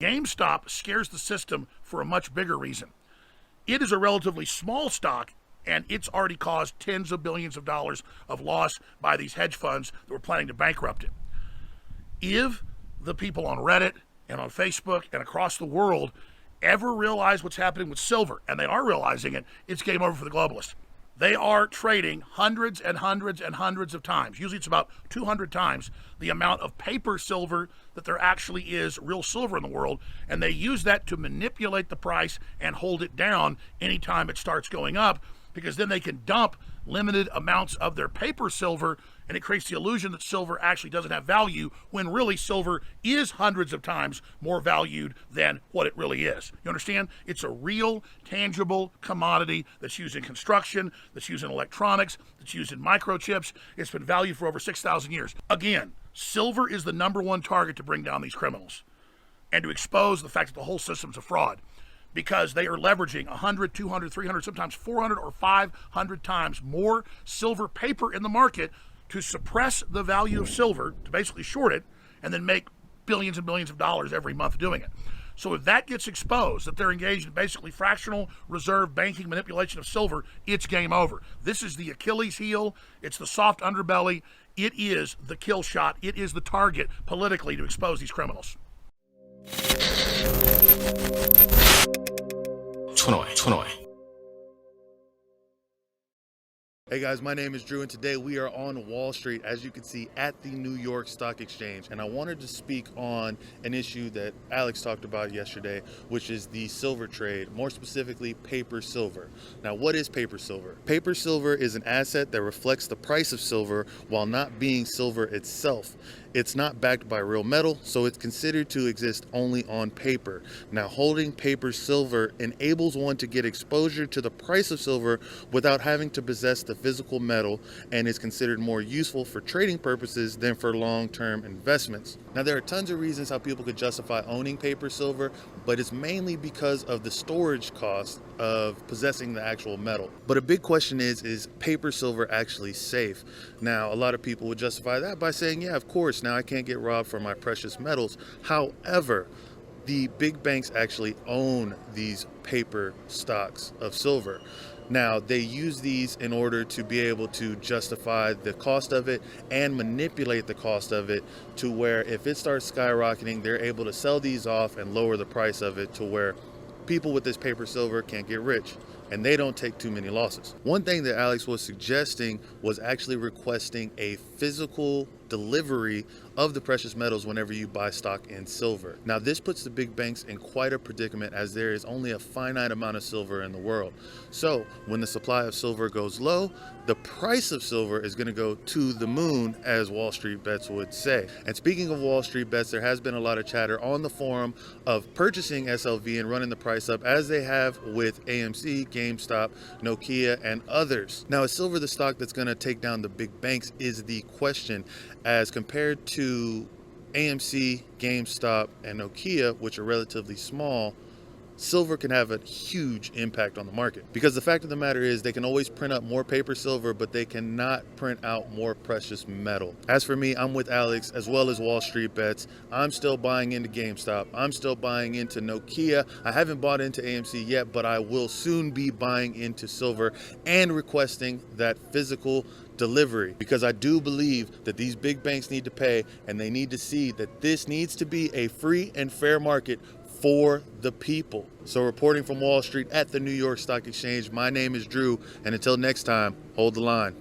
GameStop scares the system for a much bigger reason. It is a relatively small stock, and it's already caused tens of billions of dollars of loss by these hedge funds that were planning to bankrupt it. If the people on Reddit and on Facebook and across the world ever realize what's happening with silver, and they are realizing it, it's game over for the globalists. They are trading hundreds and hundreds and hundreds of times. Usually it's about 200 times the amount of paper silver that there actually is real silver in the world, and they use that to manipulate the price and hold it down anytime it starts going up, because then they can dump limited amounts of their paper silver, and it creates the illusion that silver actually doesn't have value, when really silver is hundreds of times more valued than what it really is. You understand? It's a real, tangible commodity that's used in construction, that's used in electronics, that's used in microchips. It's been valued for over 6,000 years. Again, silver is the #1 target to bring down these criminals and to expose the fact that the whole system's a fraud, because they are leveraging 100, 200, 300, sometimes 400 or 500 times more silver paper in the market to suppress the value of silver, to basically short it, and then make billions and billions of dollars every month doing it. So if that gets exposed, that they're engaged in basically fractional reserve banking manipulation of silver, it's game over. This is the Achilles heel. It's the soft underbelly. It is the kill shot. It is the target politically to expose these criminals. Hey guys, my name is Drew, and today we are on Wall Street, as you can see, at the New York Stock Exchange. And I wanted to speak on an issue that Alex talked about yesterday, which is the silver trade, more specifically paper silver. Now, what is paper silver? Paper silver is an asset that reflects the price of silver while not being silver itself. It's not backed by real metal, so it's considered to exist only on paper. Now, holding paper silver enables one to get exposure to the price of silver without having to possess the physical metal, and is considered more useful for trading purposes than for long-term investments. Now, there are tons of reasons how people could justify owning paper silver, but it's mainly because of the storage cost of possessing the actual metal. But a big question is paper silver actually safe? Now, a lot of people would justify that by saying, yeah, of course, now I can't get robbed for my precious metals. However, the big banks actually own these paper stocks of silver. Now, they use these in order to be able to justify the cost of it and manipulate the cost of it to where if it starts skyrocketing, they're able to sell these off and lower the price of it to where people with this paper silver can't get rich, and they don't take too many losses. One thing that Alex was suggesting was actually requesting a physical delivery of the precious metals whenever you buy stock in silver. Now, this puts the big banks in quite a predicament, as there is only a finite amount of silver in the world. So when the supply of silver goes low, the price of silver is going to go to the moon, as Wall Street Bets would say. And speaking of Wall Street Bets, there has been a lot of chatter on the forum of purchasing SLV and running the price up, as they have with AMC, GameStop, Nokia, and others. Now, is silver the stock that's going to take down the big banks is the question, as compared to AMC, GameStop, and Nokia, which are relatively small. Silver can have a huge impact on the market, because the fact of the matter is they can always print up more paper silver, but they cannot print out more precious metal. As for me, I'm with Alex as well as Wall Street Bets. I'm still buying into GameStop. I'm still buying into Nokia. I haven't bought into AMC yet, but I will soon be buying into silver and requesting that physical delivery, because I do believe that these big banks need to pay, and they need to see that this needs to be a free and fair market for the people. So, reporting from Wall Street at the New York Stock Exchange, my name is Drew, and until next time, hold the line.